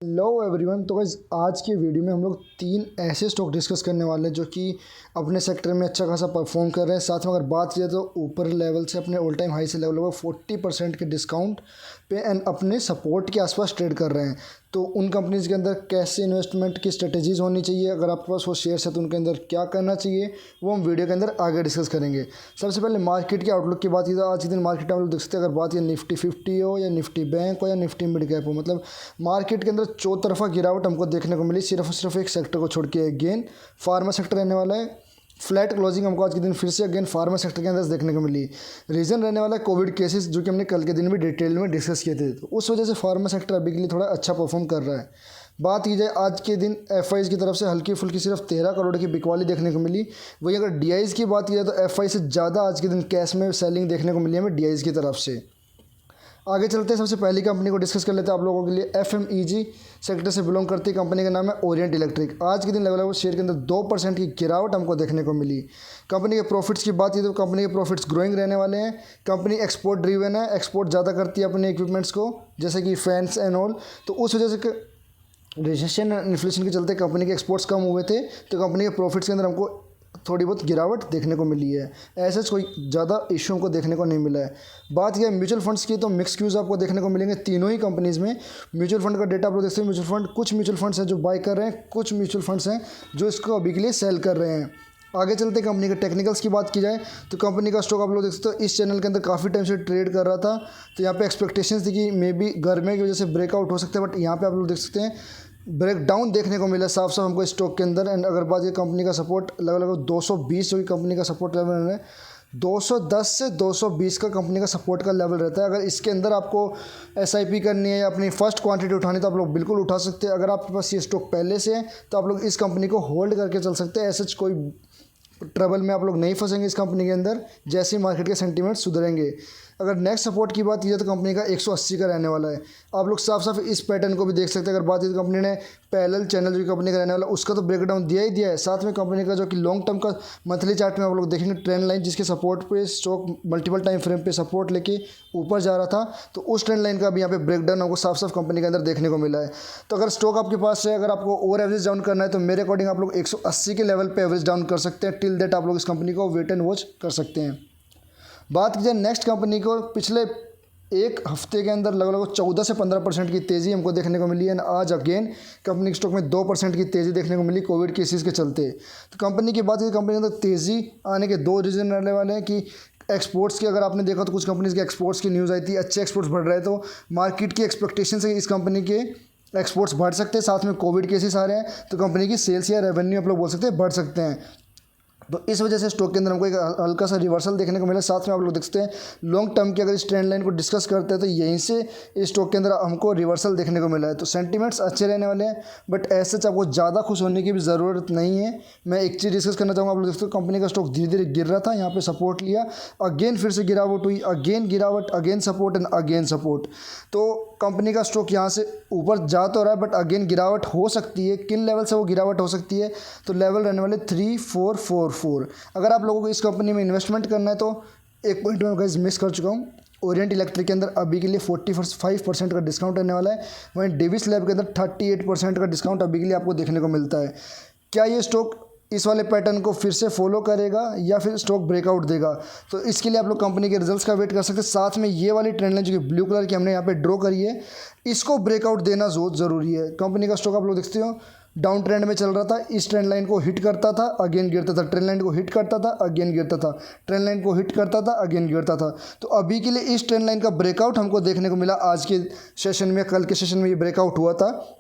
Hello everyone. तो guys आज की वीडियो में हम लोग तीन ऐसे स्टॉक डिस्कस करने वाले हैं जो कि अपने सेक्टर में अच्छा खासा परफॉर्म कर रहे हैं। साथ में अगर बात किया तो ऊपर लेवल से अपने ऑल टाइम हाई से लेवल लगभग 40% के डिस्काउंट पे एंड अपने सपोर्ट के आसपास ट्रेड कर रहे हैं। तो उन कंपनीज़ के अंदर कैसे इन्वेस्टमेंट की स्ट्रेटजीज़ होनी चाहिए, अगर आपके पास वो शेयर्स है तो उनके अंदर क्या करना चाहिए, वो हम वीडियो के अंदर आगे डिस्कस करेंगे। सबसे पहले मार्केट के आउटलुक की बात की तो आज के दिन मार्केट हम लोग देख सकते हैं, अगर बात या निफ्टी 50 हो या निफ्टी बैंक हो या निफ्टी मिड कैप हो, मतलब मार्केट के अंदर चौतरफा गिरावट हमको देखने को मिली। सिर्फ और सिर्फ एक सेक्टर को छोड़ के अगेन फार्मा सेक्टर रहने वाला है। फ्लैट क्लोजिंग हमको आज के दिन फिर से अगेन फार्मा सेक्टर के अंदर देखने को मिली। रीज़न रहने वाला है कोविड केसेस, जो कि हमने कल के दिन भी डिटेल में डिस्कस किए थे। तो उस वजह से फार्मा सेक्टर अभी के लिए थोड़ा अच्छा परफॉर्म कर रहा है। बात की जाए आज के दिन एफआईज की तरफ से हल्की फुल्की सिर्फ 13 करोड़ की बिकवाली देखने को मिली। वही अगर डीआईज की बात की जाए तो एफआई से ज़्यादा आज के दिन कैश में सेलिंग देखने को मिली हमें डीआईज की तरफ से। आगे चलते हैं, सबसे पहली कंपनी को डिस्कस कर लेते हैं आप लोगों के लिए। एफएमईजी सेक्टर से बिलोंग करती कंपनी का नाम है ओरिएंट इलेक्ट्रिक। आज के दिन लगभग शेयर के अंदर 2% की गिरावट हमको देखने को मिली। कंपनी के प्रॉफिट्स की बात की तो कंपनी के प्रॉफिट्स ग्रोइंग रहने वाले हैं। कंपनी एक्सपोर्ट ड्रिवन है, एक्सपोर्ट ज़्यादा करती है अपने इक्विपमेंट्स को, जैसे कि फैंस एंड ऑल। तो उस वजह से रिसेशन इन्फ्लेशन के चलते कंपनी के एक्सपोर्ट्स कम हुए थे, तो कंपनी के प्रॉफिट्स के अंदर हमको थोड़ी बहुत गिरावट देखने को मिली है। ऐसा कोई ज़्यादा इशू हमको देखने को नहीं मिला है। बात किया म्यूचुअल फंड्स की तो मिक्स क्यूज़ आपको देखने को मिलेंगे तीनों ही कंपनीज़ में। म्यूचुअल फंड का डेटा आप लोग देखते हैं। म्यूचुअल फंड, कुछ म्यूचुअल फंड्स हैं जो बाय कर रहे हैं, कुछ म्यूचुअल फंड्स हैं जो इसको अभी के लिए सेल कर रहे हैं। आगे चलते कंपनी के टेक्निकल्स की बात की जाए तो कंपनी का स्टॉक आप लोग देख सकते हो इस चैनल के अंदर काफ़ी टाइम से ट्रेड कर रहा था। तो यहाँ पे एक्सपेक्टेशंस थी कि मे बी गर्मी की वजह से ब्रेकआउट हो सकते हैं, बट यहाँ पे आप लोग देख सकते हैं ब्रेक डाउन देखने को मिला साफ साफ हमको स्टॉक के अंदर। एंड अगर बात ये कंपनी का सपोर्ट लगभग 220 जो कि कंपनी का सपोर्ट लेवल है, 210 से 220 का कंपनी का सपोर्ट का लेवल रहता है। अगर इसके अंदर आपको एसआईपी करनी है या अपनी फर्स्ट क्वांटिटी उठानी है तो आप लोग बिल्कुल उठा सकते हैं। अगर आपके पास ये स्टॉक पहले से है तो आप लोग इस कंपनी को होल्ड करके चल सकते हैं। ऐसा कोई ट्रबल में आप लोग नहीं फंसेंगे इस कंपनी के अंदर, जैसे ही मार्केट के सेंटीमेंट सुधरेंगे। अगर नेक्स्ट सपोर्ट की बात की जाए तो कंपनी का 180 का रहने वाला है। आप लोग साफ साफ इस पैटर्न को भी देख सकते हैं। अगर बात की तो कंपनी ने पैरेलल चैनल जो कंपनी का रहने वाला उसका तो ब्रेकडाउन दिया ही दिया है। साथ में कंपनी का जो कि लॉन्ग टर्म का मंथली चार्ट में आप लोग देखेंगे ट्रेंड लाइन, जिसके सपोर्ट पे स्टॉक मल्टीपल टाइम फ्रेम पे सपोर्ट लेके ऊपर जा रहा था, तो उस ट्रेंड लाइन का भी यहाँ पे ब्रेकडाउन आपको साफ साफ कंपनी के अंदर देखने को मिला है। तो अगर स्टॉक आपके पास है, अगर आपको ओवर एवरेज डाउन करना है तो मेरे अकॉर्डिंग आप लोग 180 के लेवल पे एवरेज डाउन कर सकते हैं। टिल देट आप लोग इस कंपनी को वेट एंड वॉच कर सकते हैं। बात की जाए नेक्स्ट कंपनी को, पिछले एक हफ्ते के अंदर लगभग 14 से 15% की तेज़ी हमको देखने को मिली है। आज अगेन कंपनी के स्टॉक में 2% की तेज़ी देखने को मिली कोविड केसेस के चलते। तो कंपनी की बात की कंपनी के अंदर तेज़ी आने के दो रीज़न रहने वाले हैं कि एक्सपोर्ट्स की अगर आपने देखा तो कुछ कंपनीज के एक्सपोर्ट्स की न्यूज़ आई थी, अच्छे एक्सपोर्ट्स बढ़ रहे हैं, तो मार्केट की एक्सपेक्टेशन से इस कंपनी के एक्सपोर्ट्स बढ़ सकते हैं। साथ में कोविड केसेस आ रहे हैं तो कंपनी की सेल्स या रेवेन्यू आप लोग बोल सकते हैं बढ़ सकते हैं। तो इस वजह से स्टॉक के अंदर हमको एक हल्का सा रिवर्सल देखने को मिला। साथ में आप लोग देख सकते हैं लॉन्ग टर्म की अगर इस ट्रेंड लाइन को डिस्कस करते हैं तो यहीं से इस स्टॉक के अंदर हमको रिवर्सल देखने को मिला है। तो सेंटीमेंट्स अच्छे रहने वाले हैं, बट ऐसे आपको ज़्यादा खुश होने की भी ज़रूरत नहीं है। मैं एक चीज़ डिस्कस करना चाहूँगा, आप लोग देखते हो कंपनी का स्टॉक धीरे धीरे गिर रहा था, यहाँ पर सपोर्ट लिया, अगेन फिर से गिरावट हुई, अगेन गिरावट, again support and again support. तो कंपनी का स्टॉक यहाँ से ऊपर जा तो रहा है, बट अगेन गिरावट हो सकती है। किन लेवल से वो गिरावट हो सकती है, तो लेवल रहने वाले 3444। अगर आप लोगों को इस कंपनी में इन्वेस्टमेंट करना है तो एक पॉइंट मैं गाइस मिस कर चुका हूँ। ओरिएंट इलेक्ट्रिक के अंदर अभी के लिए 45% का डिस्काउंट रहने वाला है। वहीं डेविस लैब के अंदर 38% का डिस्काउंट अभी के लिए आपको देखने को मिलता है। क्या ये स्टॉक इस वाले पैटर्न को फिर से फॉलो करेगा या फिर स्टॉक ब्रेकआउट देगा, तो इसके लिए आप लोग कंपनी के रिजल्ट्स का वेट कर सकते हैं। साथ में ये वाली ट्रेंड लाइन जो कि ब्लू कलर की हमने यहाँ पे ड्रॉ करी है, इसको ब्रेकआउट देना ज़रूरी है। कंपनी का स्टॉक आप लोग देखते हो डाउन ट्रेंड में चल रहा था, इस ट्रेंड लाइन को हिट करता था, अगेन गिरता था, ट्रेंड लाइन को हिट करता था, अगेन गिरता था, ट्रेंड लाइन को हिट करता था, अगेन गिरता था। तो अभी के लिए इस ट्रेंड लाइन का ब्रेकआउट हमको देखने को मिला। आज के सेशन में, कल के सेशन में ये ब्रेकआउट हुआ था।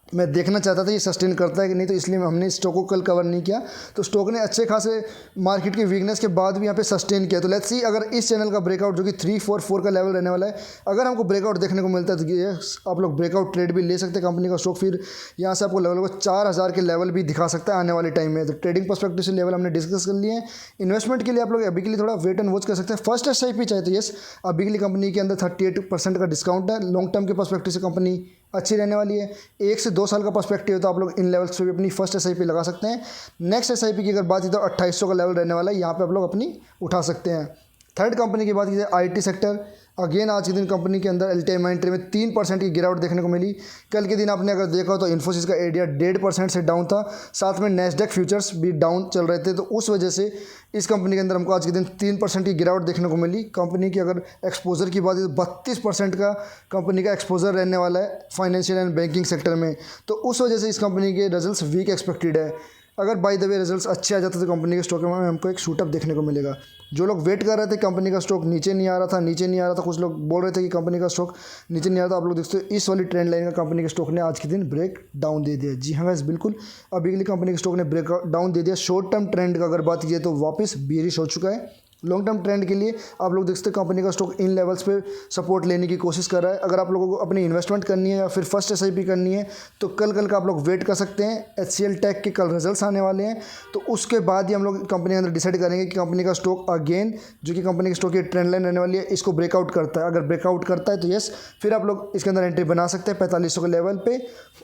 मैं देखना चाहता था ये सस्टेन करता है कि नहीं, तो इसलिए हमने स्टॉक को कल कवर नहीं किया। तो स्टॉक ने अच्छे खासे मार्केट की वीकनेस के बाद भी यहाँ पे सस्टेन किया। तो लेट्स सी अगर इस चैनल का ब्रेकआउट जो कि 344 का लेवल रहने वाला है, अगर हमको ब्रेकआउट देखने को मिलता है तो ये आप लोग ब्रेकआउट ट्रेड भी ले सकते हैं। कंपनी का स्टॉक फिर यहाँ से आपको लगभग 4000 के लेवल भी दिखा सकता है आने वाले टाइम में। तो ट्रेडिंग पर्सपेक्टिव से लेवल हमने डिस्कस कर लिए हैं। इन्वेस्टमेंट के लिए आप लोग अभी के लिए थोड़ा वेट एंड वॉच कर सकते हैं। फर्स्ट एसआईपी चाहे तो यस, अभी के लिए कंपनी के अंदर 38% का डिस्काउंट है। लॉन्ग टर्म के पर्सपेक्टिव से कंपनी अच्छी रहने वाली है। 1 से 2 साल का पर्सपेक्टिव है तो आप लोग इन लेवल्स पे भी अपनी फर्स्ट एसआईपी लगा सकते हैं। नेक्स्ट एसआईपी की अगर बात की तो 2800 का लेवल रहने वाला है, यहाँ पे आप लोग अपनी उठा सकते हैं। थर्ड कंपनी की बात की जाए आईटी सेक्टर, अगेन आज के दिन कंपनी के अंदर LTI एंट्री में 3% की गिरावट देखने को मिली। कल के दिन आपने अगर देखा हो तो इन्फोसिस का एरिया 1.5% से डाउन था, साथ में नैस्डैक फ्यूचर्स भी डाउन चल रहे थे। तो उस वजह से इस कंपनी के अंदर हमको आज के दिन 3% की गिरावट देखने को मिली। कंपनी की अगर एक्सपोजर की बात है तो 32% का कंपनी का एक्सपोजर रहने वाला है फाइनेंशियल एंड बैंकिंग सेक्टर में। तो उस वजह से इस कंपनी के रिजल्ट्स वीक एक्सपेक्टेड है। अगर बाय द वे रिजल्ट्स अच्छे आ जाते तो कंपनी के स्टॉक में हमको एक शूटअप देखने को मिलेगा। जो लोग वेट कर रहे थे कंपनी का स्टॉक नीचे नहीं आ रहा था, कुछ लोग बोल रहे थे कि कंपनी का स्टॉक नीचे नहीं आ रहा था, आप लोग देखते हो इस वाली ट्रेंड लाइन का कंपनी के स्टॉक ने आज के दिन ब्रेक डाउन दे दिया। जी हाँ गाइस, बिल्कुल अभी के लिए कंपनी के स्टॉक ने ब्रेक डाउन दे दिया। शॉर्ट टर्म ट्रेंड का अगर बात की तो वापस बेरिश हो चुका है। लॉन्ग टर्म ट्रेंड के लिए आप लोग देखते हैं कंपनी का स्टॉक इन लेवल्स पे सपोर्ट लेने की कोशिश कर रहा है। अगर आप लोगों को अपनी इन्वेस्टमेंट करनी है या फिर फर्स्ट SIP करनी है तो कल का आप लोग वेट कर सकते हैं। HCL टेक के कल रिजल्ट्स आने वाले हैं, तो उसके बाद ही हम लोग कंपनी के अंदर डिसाइड करेंगे कि कंपनी का स्टॉक अगेन जो कि कंपनी के स्टॉक की ट्रेंड लाइन रहने वाली है इसको ब्रेकआउट करता है। अगर ब्रेकआउट करता है तो यस, फिर आप लोग इसके अंदर एंट्री बना सकते हैं 4500 के लेवल पे।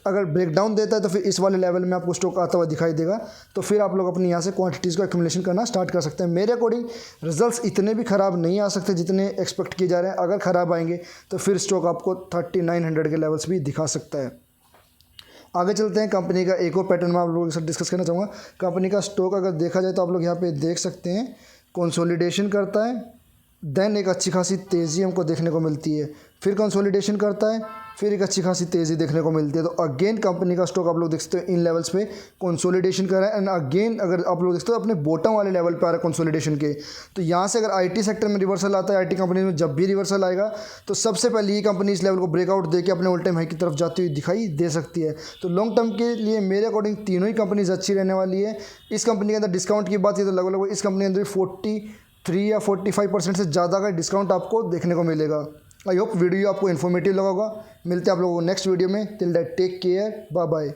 अगर ब्रेकडाउन देता है तो फिर इस वाले लेवल में आपको स्टॉक आता हुआ दिखाई देगा, तो फिर आप लोग अपनी यहाँ से क्वांटिटीज़ को एक्यूमुलेशन करना स्टार्ट कर सकते हैं। मेरे अकॉर्डिंग रिजल्ट्स इतने भी ख़राब नहीं आ सकते जितने एक्सपेक्ट किए जा रहे हैं। अगर ख़राब आएंगे तो फिर स्टॉक आपको 3900 के लेवल्स भी दिखा सकता है। आगे चलते हैं, कंपनी का एक और पैटर्न मैं आप लोगों के साथ डिस्कस करना चाहूँगा। कंपनी का स्टॉक अगर देखा जाए तो आप लोग यहाँ पे देख सकते हैं कंसोलिडेशन करता है, देन एक अच्छी खासी तेज़ी हमको देखने को मिलती है, फिर कंसोलिडेशन करता है, फिर एक अच्छी खासी तेज़ी देखने को मिलती है। तो अगेन कंपनी का स्टॉक आप लोग देख सकते हो इन लेवल्स पे कंसोलिडेशन कर रहा है एंड अगेन अगर आप लोग देखते हो अपने बॉटम वाले लेवल पे आ रहा है कंसोलिडेशन के। तो यहाँ से अगर IT सेक्टर में रिवर्सल आता है, IT कंपनी में जब भी रिवर्सल आएगा तो सबसे पहले ये कंपनी इस लेवल को ब्रेकआउट देकर अपने ऑल टाइम हाई की तरफ जाती हुई दिखाई दे सकती है। तो लॉन्ग टर्म के लिए मेरे अकॉर्डिंग तीनों ही कंपनीज अच्छी रहने वाली है। इस कंपनी के अंदर डिस्काउंट की बात की तो लगभग इस कंपनी के अंदर 43 या 45% से ज़्यादा का डिस्काउंट आपको देखने को मिलेगा। आई होप वीडियो आपको इन्फॉर्मेटिव लगा होगा। मिलते हैं आप लोगों को नेक्स्ट वीडियो में। Till that take care, bye bye.